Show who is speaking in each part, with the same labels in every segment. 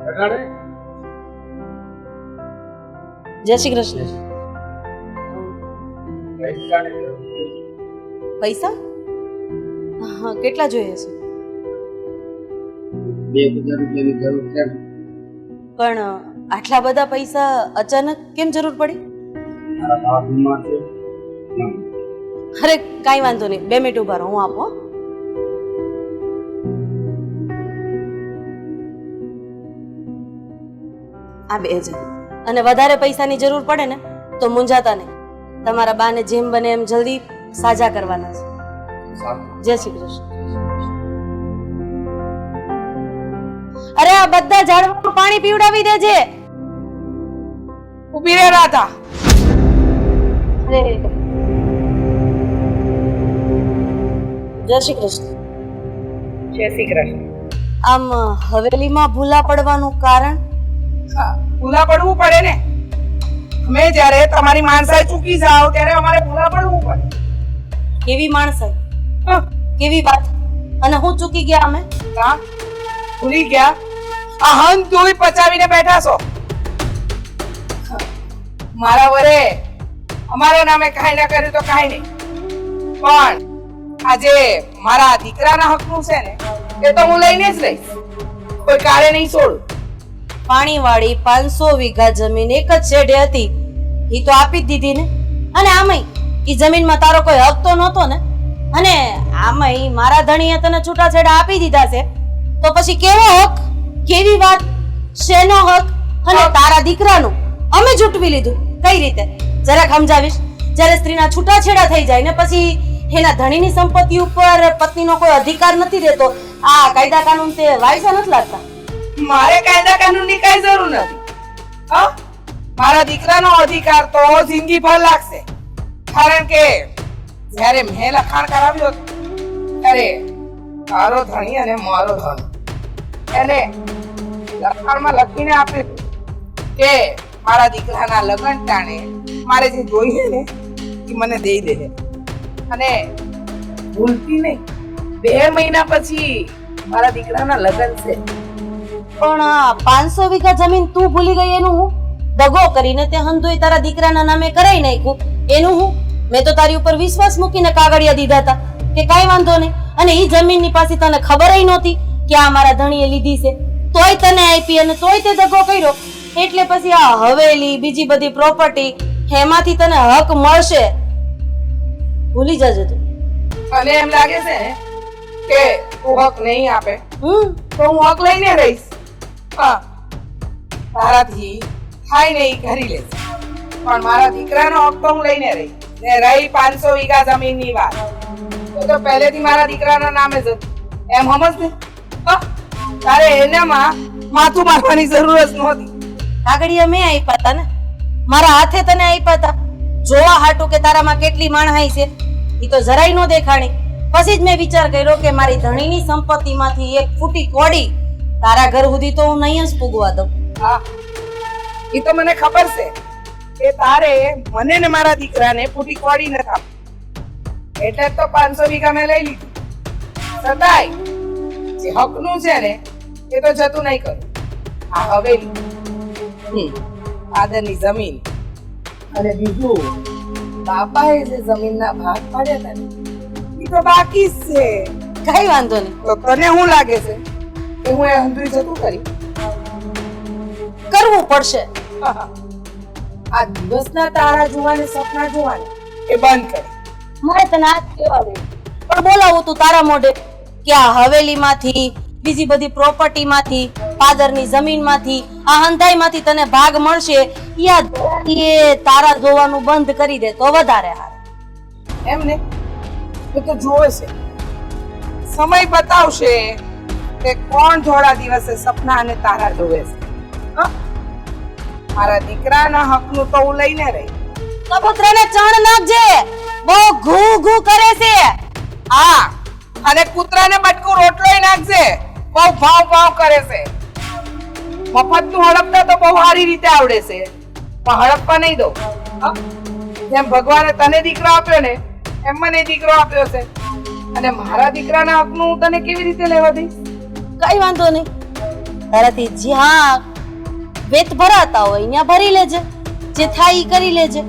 Speaker 1: જય શ્રી કૃષ્ણ. પૈસા? હા, કેટલા જોઈએ છે?
Speaker 2: 2000 રૂપિયાની જરૂર છે.
Speaker 1: પણ આટલા બધા પૈસા અચાનક કેમ જરૂર પડી?
Speaker 2: મારા બાપ બીમાર છે.
Speaker 1: અરે કાંઈ વાંધો નહીં, 2 મિનિટ ઉભા રહો, હું આપો. આ 2000. અને વધારે પૈસાની જરૂર પડે ને તો મૂંઝાતા નહીં, તમારા બાને જેમ બને એમ જલ્દી સાજા કરવાના છે. જય શ્રી કૃષ્ણ. અરે આ બધા ઝાડવાનું પાણી પીવડાવી દેજે.
Speaker 3: ઉભી રહે રાધા.
Speaker 1: અરે જય શ્રી કૃષ્ણ.
Speaker 3: જય શ્રી કૃષ્ણ.
Speaker 1: આમ હવેલીમાં ભૂલા પડવાનું કારણ?
Speaker 3: ભૂલા પડવું પડે ને. અમે જ્યારે તમારી માણસાઈ ચૂકી જાવ ત્યારે અમારે ભૂલા પડવું પડે.
Speaker 1: કેવી માણસાઈ, કેવી વાત? અને હું ચૂકી ગયા અમે?
Speaker 3: હા, ભૂલી ગયા? આ હન તુંય પચાવીને બેઠા છો. મારા વરે અમારા નામે કાંઈ ના કર્યું તો કાંઈ નહીં, પણ આજે મારા દીકરાના હકનું છે ને એ તો હું લઈને જ લઈશ. કોઈ કાળે નહીં છોડું.
Speaker 1: પાણીવાળી 500 વીઘા જમીન એક જ શેઢે હતી, ઈ તો આપી જ દીધી ને. અને આમાંય ઈ જમીનમાં તારો કોઈ હક તો નહોતો ને. અને આમાંય મારા ધણીએ તને છૂટાછેડા આપી દીધા છે, તો પછી કેવો હક, કેવી વાત, શેનો હક? અને તારા દીકરાનું અમે જૂટવી લીધું. કઈ રીતે જરાક સમજાવીશ? જ્યારે સ્ત્રીના છૂટાછેડા થઈ જાય ને પછી એના ધણીની સંપત્તિ ઉપર પત્નીનો કોઈ અધિકાર નથી રહેતો, આ કાયદા કાનૂન તે વાયસા નથી લાગતા.
Speaker 3: મારે કાયદા કાનૂનની કઈ જરૂર નથી. હા, મારા દીકરાનો અધિકાર તો જિંદગી ભર લાગશે. કારણ કે જ્યારે મેં લખાણ કરાવ્યો ત્યારે તારો ધણી અને મારો ધણી એને લખાણમાં લખીને આપ્યું કે મારા દીકરાના લગ્ન ટાણે મારે જે જોઈએ ને એ મને દઈ દે. અને ભૂલતી નહીં, 2 મહિના પછી મારા દીકરાના લગ્ન છે.
Speaker 1: પણ આ 500 વીઘા જમીન તું ભૂલી ગઈ એનું હું? દગો કરીને તે હંધોય તારા દીકરાના નામે કરાઈ નાખ્યું એનું હું? મેં તો તારી ઉપર વિશ્વાસ મૂકીને કાગળિયા દીધા હતા કે કાંઈ વાંધો નહીં, અને ઈ જમીનની પાસે તને ખબરય નહોતી કે આ મારા ધણીએ લીધી છે, તોય તને આપી અને તોય તે દગો કર્યો. એટલે પછી આ હવેલી, બીજી બધી પ્રોપર્ટી, એમાંથી તને હક મળશે, ભૂલી જજે તું.
Speaker 3: અને એમ લાગે છે ને કે તું હક નહીં આપે તો હું હક લઈને રહીશ. હા, તારાથી થાય નહીં કરી લેશે, પણ મારા દીકરાનો હક તો હું લઈને રહી. ને રહી 500 વીઘા જમીનની વાત, તો પહેલેથી મારા દીકરાના નામે જ હતું. એમ સમજ ને? તારે એનામાં માથું મારવાની જરૂર જ નહોતી.
Speaker 1: કાગળિયા મેં આપ્યા હતા ને, મારા હાથે તને આપ્યા હતા જોવા હાટું કે તારામાં કેટલી માણહાઈ છે. ઈ તો જરાય નો દેખાણી. પછી જ મેં વિચાર કર્યો કે મારી ધણીની સંપત્તિમાંથી એક ફૂટી કોડી તારા ઘર સુધી તો હું નહીં જ પૂગવા દઉં.
Speaker 3: હા, એ તો મને ખબર છે કે તારે મને ને મારા દીકરાને ફૂટી કોડી ન થાપ, એટલે તો 500 વીઘા મેં લઈ લીધું. સદાય જે હકનું છે ને એ તો જતું નહીં કરું. આ હવેલી, ફાધરની જમીન અને બીજું બાપાએ જે જમીનના ભાગ પાડ્યા હતા ને એ તો બાકી જ છે.
Speaker 1: કઈ વાંધો નહીં.
Speaker 3: તો તને શું લાગે છે કે હું એ હંધુઈ જતું કરી?
Speaker 1: કરવું પડશે.
Speaker 3: આ દિવસના તારા જોવાને, સપના જોવાને એ બંધ કરી.
Speaker 1: મારે તને આ જ કહેવા દે, પણ બોલાવું તું તારા મોઢે કે આ હવેલીમાંથી, બીજી બધી પ્રોપર્ટીમાંથી, ફાધરની જમીનમાંથી, આ હંધાઈમાંથી તને ભાગ મળશે. યાદ એ તારા જોવાનું બંધ કરી દે તો વધારે સારું.
Speaker 3: એમ ને? એ તો જોવે છે, સમય બતાવશે કે કોણ થોડા દિવસે સપના અને તારા જોવે છે. મારા દીકરાના હકનું તો હું લઈને રહી.
Speaker 1: કબૂતરાને ચણ નાખજે, બહુ ઘૂ ઘૂ કરે છે.
Speaker 3: હા, અને કૂતરાને બટકું રોટલોય નાખજે, બહુ ભાવ ભાવ કરે છે. મફતનું હડપતા તો બહુ સારી રીતે આવડે છે, પણ હડપવા નહીં દો. જેમ ભગવાને તને દીકરો આપ્યો ને એમ મને દીકરો આપ્યો છે, અને મારા દીકરાના હકનું હું તને કેવી રીતે લેવા દઈશ?
Speaker 1: કઈ વાંધો નહીં, તારાથી જ્યાં વેત ભરાતા હોય ત્યાં ભરી લેજે, જે થાય ઈ કરી લેજે.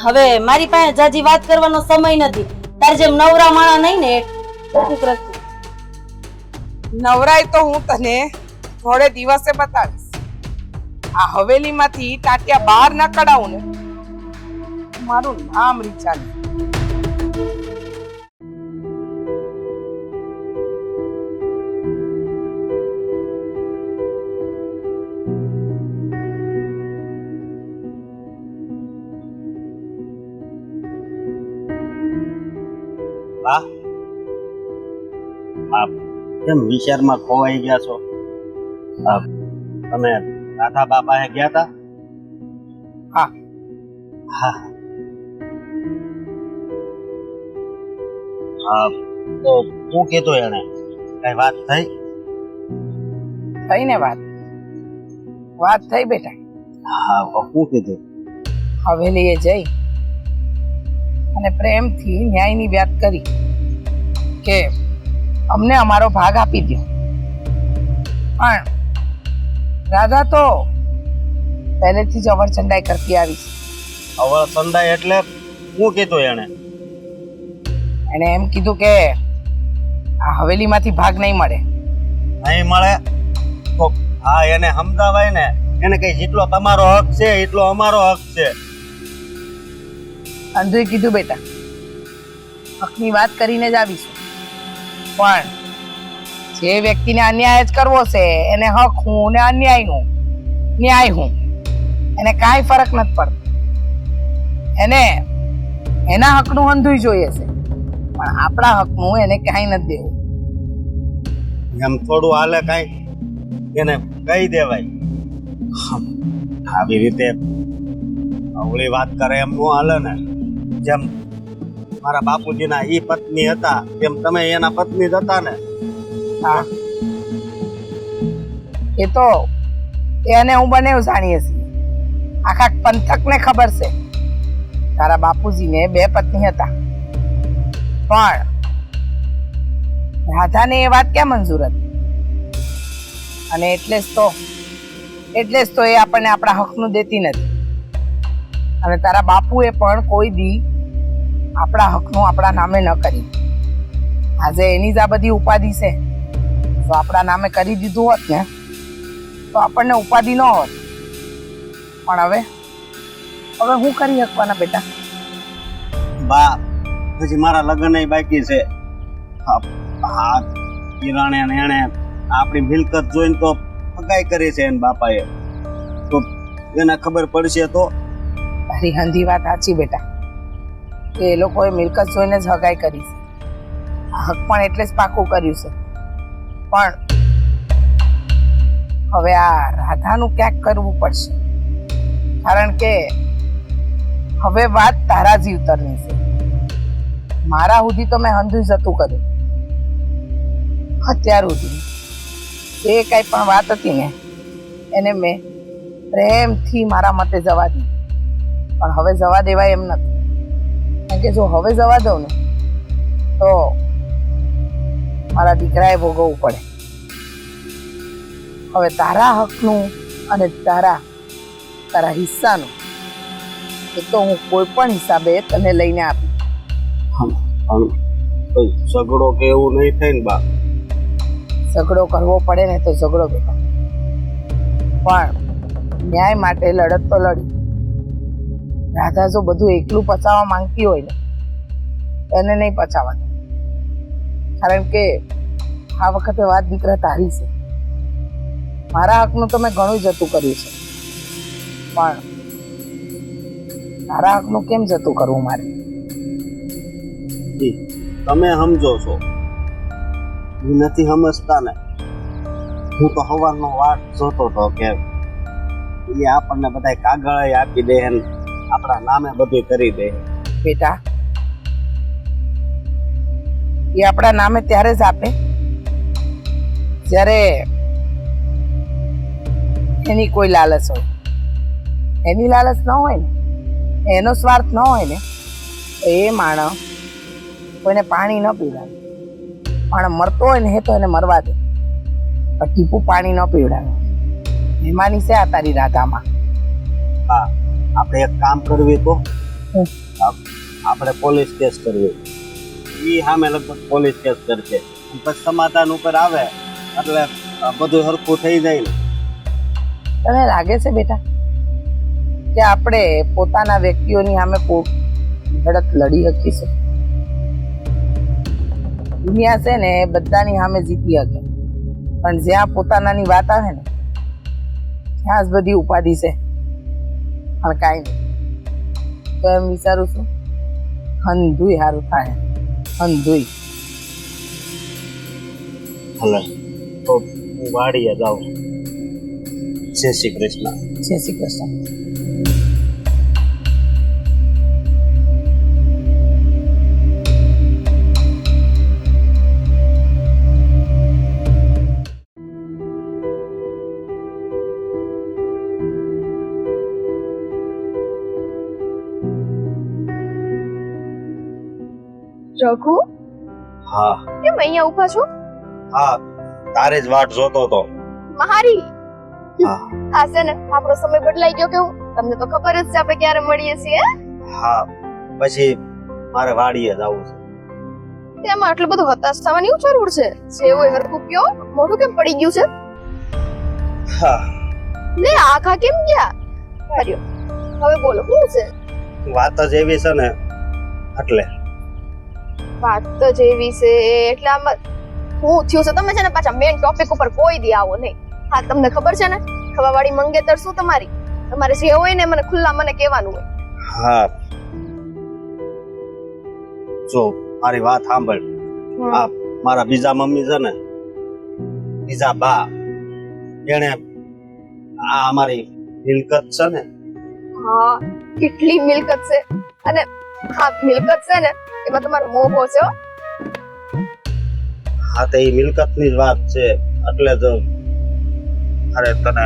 Speaker 1: હવે મારી પાસે જાજી વાત કરવાનો સમય નથી. તાર જેમ નવરા માણા નહીં ને એટલું કરતું.
Speaker 3: નવરાય તો હું તને થોડે દિવસે બતાવીશ. આ હવેલીમાંથી ટાટિયા બહાર ના કઢાવું ને મારું નામ રીચા નહીં.
Speaker 2: વાહ, આપ કેમ વિચારમાં ખોવાઈ ગયા છો? તમે રાધા બાપાએ ગયા હતા?
Speaker 3: હા,
Speaker 2: હા હા, તો શું કીધું એને? કઈ વાત થઈ?
Speaker 3: થઈ ને વાત થઈ બેટા.
Speaker 2: હા, તો શું કીધું?
Speaker 3: હવેલીએ જઈ અને પ્રેમથી ન્યાયની વાત કરી કે અમને અમારો ભાગ આપી દો. પણ રાધા તો પહેલેથી જ અવરચંડાઈ કરતી આવી છે.
Speaker 2: અવળ સંદાય એટલે શું કીધું એને?
Speaker 3: એને એમ કીધું કે આ હવેલીમાંથી ભાગ નહીં મળે.
Speaker 2: નહીં મળે તો હા, એને સમજાવાય ને. એને કઈ જેટલો તમારો હક છે એટલો અમારો હક છે.
Speaker 3: અંધુએ કીધું બેટા હકની વાત કરીને જ આવીશું, પણ જે વ્યક્તિને અન્યાય જ કરવો છે એને હક હું ને અન્યાય હું ન્યાય હું એને કાંઈ ફરક નથી પડતો. એને એના હકનું અંધુય જોઈએ છે, પણ આપણા હકનું એને કાંઈ નથી દેવું.
Speaker 2: એમ થોડું હાલે? કઈ એને કહી દેવાય. આવી રીતે અવળી વાત કરે એમ નો હાલે ને. જેમ મારા બાપુજીના ઈ પત્ની હતા તેમ તમે એના પત્ની જ હતા ને.
Speaker 3: હા, એ તો એને હું બને જાણીએ છીએ. આખા પંથકને ખબર છે તારા બાપુજીને 2 પત્ની હતા, પણ રાધાને એ વાત ક્યાં મંજૂર હતી? અને એટલે જ તો એ આપણને આપણા હકનું દેતી નથી. અને તારા બાપુએ પણ કોઈ દી આપણા હકનું આપણા નામે ન કરી. આજે એની જ આ બધી ઉપાધિ છે, તો આપણા નામે કરી દીધું હોત ને તો આપણને ઉપાધિ ન હોત. પણ હવે શું કરી શકવાના બેટા?
Speaker 2: બા, પછી મારા લગ્ન બાકી છે. હા, કિરાણે ને એને આપણી મિલકત જોઈને તો હગાઈ કરી છે એના બાપાએ. તો એને ખબર પડશે તો?
Speaker 3: તારી હંધી વાત સાચી બેટા, કે એ લોકોએ મિલકત જોઈને જ હગાઈ કરી છે. હક પણ એટલે જ પાકું કર્યું છે. પણ હવે આ રાધાનું ક્યાંક કરવું પડશે, કારણ કે હવે વાત તારા જીવતરની છે. મારા સુધી તો મેં હંધું જતું કર્યું. અત્યાર સુધી જે કઈ પણ વાત હતી ને એને મેં પ્રેમથી મારા મતે જવા દીધી. પણ હવે જવા દેવાય એમ નથી, કારણ કે જો હવે જવા દઉં ને તો મારા દીકરાએ ભોગવવું પડે. હવે તારા હકનું અને તારા હિસ્સાનું એ તો હું કોઈ પણ હિસાબે તને લઈને આપી.
Speaker 2: ઝઘડો કે એવું નહીં થાય ને બા?
Speaker 3: ઝઘડો કરવો પડે ને તો ઝઘડો બેટા, પણ ન્યાય માટે લડત તો લડી. રાધા જો બધું એકલું પચાવવા માંગતી હોય ને એને નહીં પચાવવા દે, કારણ કે આ વખતે વાત દીકરા તારી છે. મારા હકનું તો મેં ઘણું જતું કર્યું છે, પણ તારા હકનું કેમ જતું કરવું મારે?
Speaker 2: તમે સમજો છો, હું નથી સમજતા ને. હું તો સવારનો વાત જોતો હતો કે એ આપણને બધા કાગળ આપી દે ને આપણા નામે બધું કરી દે.
Speaker 3: બેટા, એ આપણા નામે ત્યારે જ આપે જ્યારે એની કોઈ લાલચ હોય. એની લાલચ ન હોય ને, એનો સ્વાર્થ ન હોય ને, એ માણસ કોઈને પાણી ન પીવડાવે. પણ મરતો હોય ને તો એને મરવા દે. પણ ટીપું પાણી ન પીવડાવે. મહેમાની છે આ તારી રાધામાં.
Speaker 2: હા, આપણે એક કામ કરવી તો
Speaker 3: હું?
Speaker 2: આપણે પોલીસ કેસ કરવી. ઈ સામે લગભગ પોલીસ કેસ કરશે. પછી સમાધાન ઉપર આવે એટલે બધું હરખું થઈ જાય ને.
Speaker 3: તને લાગે છે બેટા કે આપણે પોતાના વ્યક્તિઓની સામે લડત લડી શકીશું? દુનિયા છે ને એ બધાની સામે જીતી શકે, પણ જ્યાં પોતાનાની વાત આવે ને ત્યાં જ બધી ઉપાધિ છે. પણ કાંઈ નહીં, તો એમ વિચારું છું હંધુય સારું થાય, હંધુય.
Speaker 2: ભલે તો હું વાડીએ જાઉં. જય શ્રી કૃષ્ણ.
Speaker 3: જય શ્રી કૃષ્ણ.
Speaker 4: રઘુ,
Speaker 2: હા
Speaker 4: કેમ અહીંયા ઊભા છો?
Speaker 2: હા, તારે જ વાટ જોતો તો.
Speaker 4: મારી
Speaker 2: હા
Speaker 4: આ છે ને આપણો સમય બદલાઈ ગયો કેવું? તમને તો ખબર જ છે આપણે ક્યારે મળીએ છીએ.
Speaker 2: હા, પછી મારે વાડીએ જવું છે.
Speaker 4: તેમાં આટલું બધું હતાશ થવાની શું જરૂર છે? જે હોય હરખું કયો. મોઢું કેમ પડી ગયું છે?
Speaker 2: હા,
Speaker 4: લે આખા કેમ ગયા? કર્યો હવે બોલો શું છે?
Speaker 2: વાત જ એવી છે ને એટલે.
Speaker 4: વાત તો જેવી છે એટલે આમાં હું થયું છે? તમે છે ને પાછા મેઇન ટોપિક ઉપર કોઈ દી આવો નહીં. હા, તમને ખબર છે ને ખવાવાળી મંગેતર શું તમારી? તમારે જે હોય ને મને ખુલ્લા મને કહેવાનું હોય.
Speaker 2: હા, જો મારી વાત સાંભળ. આ મારા બીજા મમ્મી છે ને, બીજા બા, એને આ અમારી મિલકત છે ને.
Speaker 4: હા, કેટલી મિલકત છે. અને હા, મિલકત છે ને એમાં તમારો મોભો છે હો.
Speaker 2: હા, તો એ મિલકતની જ વાત છે એટલે જ અરે તને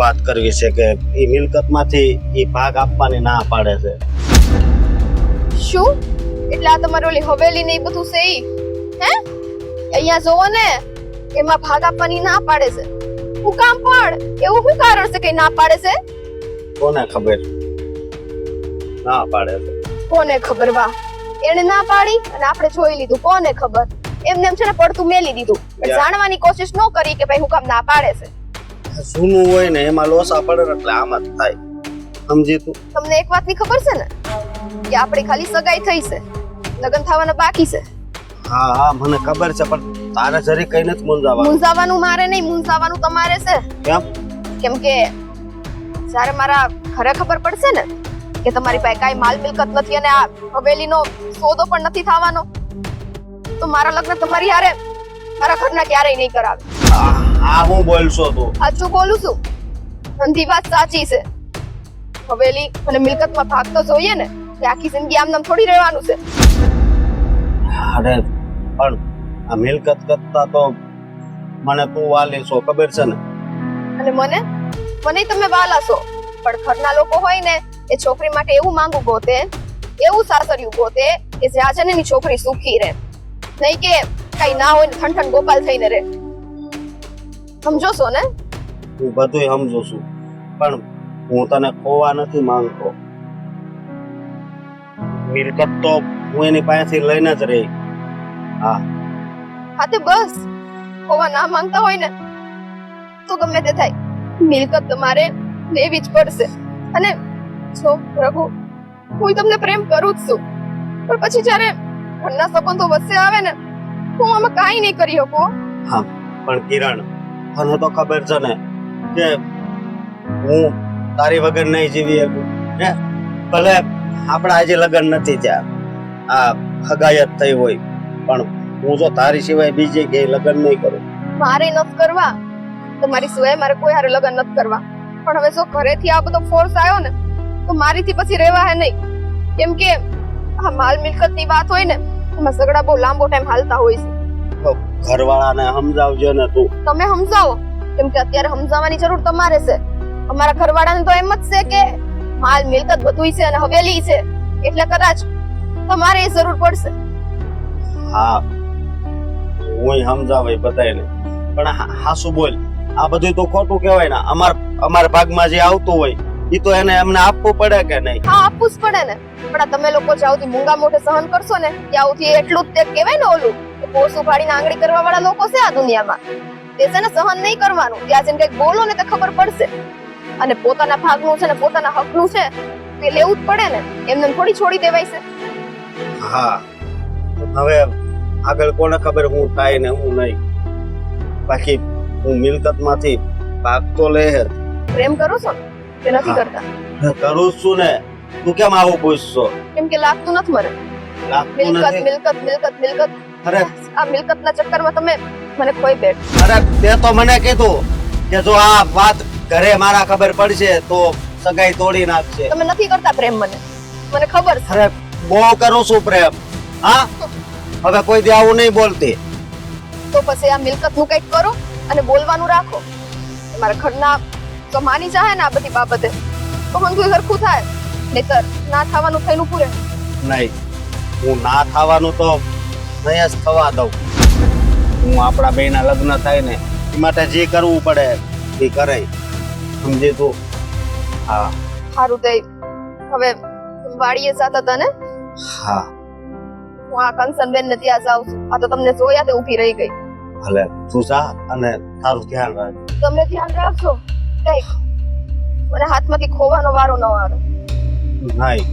Speaker 2: વાત કરવી છે કે એ મિલકતમાંથી એ ભાગ આપવાની ના પાડે છે.
Speaker 4: શું એટલે આ તમારી ઓલી હવેલી ને એ બધું છે ઈ? હે અહીંયા જોવો ને એમાં ભાગ આપવાની ના પાડે છે. હું કામ પણ એવું શું કારણ છે કે ના પાડે છે?
Speaker 2: કોને ખબર ના પાડે છે?
Speaker 4: કોને ખબર? વાહ, એને ના પાડી અને આપણે જોઈ લીધું. કોને ખબર? એમને એમ છે ને પડતું મેલી દીધું, પણ જાણવાની કોશિશ ન કરી કે ભાઈ હું કામ ના પાડે છે.
Speaker 2: જૂનું હોય ને એમાં લોસા પડે એટલે આમ જ થાય. સમજી તું?
Speaker 4: તમને એક વાતની ખબર છે ને કે આપણી ખાલી સગાઈ થઈ છે, લગ્ન થવાના બાકી છે.
Speaker 2: હા હા, મને ખબર છે, પણ તારે જરી કઈ નથી મૂંઝાવાનું.
Speaker 4: મૂંઝાવાનું મારે નહીં, મૂંઝાવાનું તમારે છે.
Speaker 2: કેમ?
Speaker 4: કેમ કે જ્યારે મારા ઘરે ખબર પડશે ને કે તમારી પાસે કાંઈ માલ મિલકત નથી અને આ હવેલીનો સોદો પણ નથી થવાનો, તો મારા લગ્ન તમારી હારે મારા ઘરના ક્યારેય નહીં કરાવે.
Speaker 2: આ હું બોલશો તું?
Speaker 4: સાચું બોલું છું. અંધી વાત સાચી છે. હવેલી અને મિલકતમાં ભાગ તો જોઈએ ને, કે આખી જિંદગી આમ નામ થોડી રહેવાનું છે.
Speaker 2: અરે પણ આ મિલકત કરતા તો મને તું વાલી છો, ખબર છે ને?
Speaker 4: અને મને તમે વાલા છો, પણ ઘરના લોકો હોય ને એ છોકરી માટે એવું માંગુ ગોતે, એવું સાસરિયું ગોતે કે જ્યાં છે ને એની છોકરી સુખી રહે, નહીં કે કઈ ના હોય ને ઠંઠણ ગોપાલ થઈને રહે. સમજો છો ને?
Speaker 2: હું બધુંય સમજુ છું, પણ હું તને ખોવા નથી માંગતો. મિલકત તો હું એની પાસેથી લઈને જ રહી. હા
Speaker 4: હા, તે બસ હોવા ના માંગતા હોય ને તો ગમે તે થાય, મિલકત તમારે લેવી જ પડશે. અને જો પ્રભુ, હું તમને પ્રેમ કરું જ છું, પણ પછી જ્યારે ઘરના સંબંધો વચ્ચે આવે ને હું આમાં કાંઈ નહીં કરી શકું.
Speaker 2: હા, પણ કિરણ, તને તો ખબર છે ને કે હું તારી વગર નહીં જીવી શકું. હે, ભલે આપણા આજે લગ્ન નથી થયા, આ હગાયત થઈ હોય, પણ હું જો તારી સિવાય બીજે ક્યાંય લગ્ન નહીં કરું.
Speaker 4: મારે નથી કરવા, તમારી સિવાય મારે કોઈ હારે લગ્ન નથી કરવા. પણ હવે જો ઘરેથી આ બધો ફોર્સ આવ્યો ને તો મારીથી પછી રહેવાય નહીં. કેમ કે આ માલ મિલકતની વાત હોય ને એમાં ઝઘડા બહુ લાંબો ટાઈમ હાલતા હોય છે.
Speaker 2: તો ઘરવાળાને સમજાવજો ને તું.
Speaker 4: તમે સમજાવો, કેમ કે અત્યારે સમજાવવાની જરૂર તમારે છે. અમારા ઘરવાળાને તો એમ જ છે કે માલ મિલકત બધુંય છે અને હવેલી છે, એટલે કદાચ તમારે એ જરૂર પડશે.
Speaker 2: હા, હું સમજાવે બધાને, પણ હાસુ બોલ, આ બધું તો ખોટું કહેવાય ને. અમારા ભાગમાં જે આવતું હોય એ તો એને એમને આપવું પડે કે નહીં?
Speaker 4: હા આપવું જ પડે ને. પણ આ તમે લોકો જ્યાંથી મૂંગા મોઢે સહન કરશો ને ત્યાંથી એટલું જ તે કહેવાય ને ઓલું કે પોસું ફાડીને આંગળી કરવા વાળા લોકો છે આ દુનિયામાં. તે છે ને સહન નહીં કરવાનું. ત્યાં જઈને કંઈક બોલો ને તો ખબર પડશે. અને પોતાના ભાગનું છે ને પોતાના હકનું છે તે લેવું જ પડે ને. એમને થોડી છોડી દેવાય છે.
Speaker 2: હા, હવે આગળ કોને ખબર હું થાય ને હું નહીં. બાકી હું મિલકતમાંથી ભાગ તો લે જ.
Speaker 4: પ્રેમ કરો છો ને કે નથી કરતા?
Speaker 2: કરું છું ને. તું કેમ આવું પૂછશો?
Speaker 4: કેમ કે લાગતું નથી મને.
Speaker 2: લાગતું
Speaker 4: મિલકત
Speaker 2: નથી.
Speaker 4: મિલકત મિલકત મિલકત.
Speaker 2: અરે
Speaker 4: આ મિલકતના ચક્કરમાં તમે મને ખોઈ બેઠ.
Speaker 2: અરે તે તો મને કીધું કે જો આ વાત ઘરે મારા ખબર પડશે તો સગાઈ તોડી નાખશે.
Speaker 4: તમે નથી કરતા પ્રેમ મને ખબર છે.
Speaker 2: અરે બહુ કરું છું પ્રેમ. હા, હવે કોઈ દી આવું નહીં બોલતી.
Speaker 4: તો પછી આ મિલકતનું કંઈક કરો અને બોલવાનું રાખો. તમારા ઘરના તો માની જાય ને આ બધી બાબતે તો હંધુય સરખું થાય. નહીતર ના થવાનું થઈને પૂરે.
Speaker 2: નહીં, હું ના થવાનું તો નહીં જ થવા દઉં. હું આપણા બેના લગ્ન થાય ને એ માટે જે કરવું પડે એ કરાય. સમજી તું? હા
Speaker 4: સારું તે હવે વાડીએ જતા હતા ને?
Speaker 2: હા.
Speaker 4: હું આ કંસન બેન ને ત્યાં જાઉં છું. આ તો તમને જોયા તે ઊભી રહી ગઈ.
Speaker 2: ભલે તું જા અને તારું ધ્યાન રાખ.
Speaker 4: તમે ધ્યાન રાખજો. કઈક મને હાથમાંથી ખોવાનો વારો ન આવે.
Speaker 2: નહીં,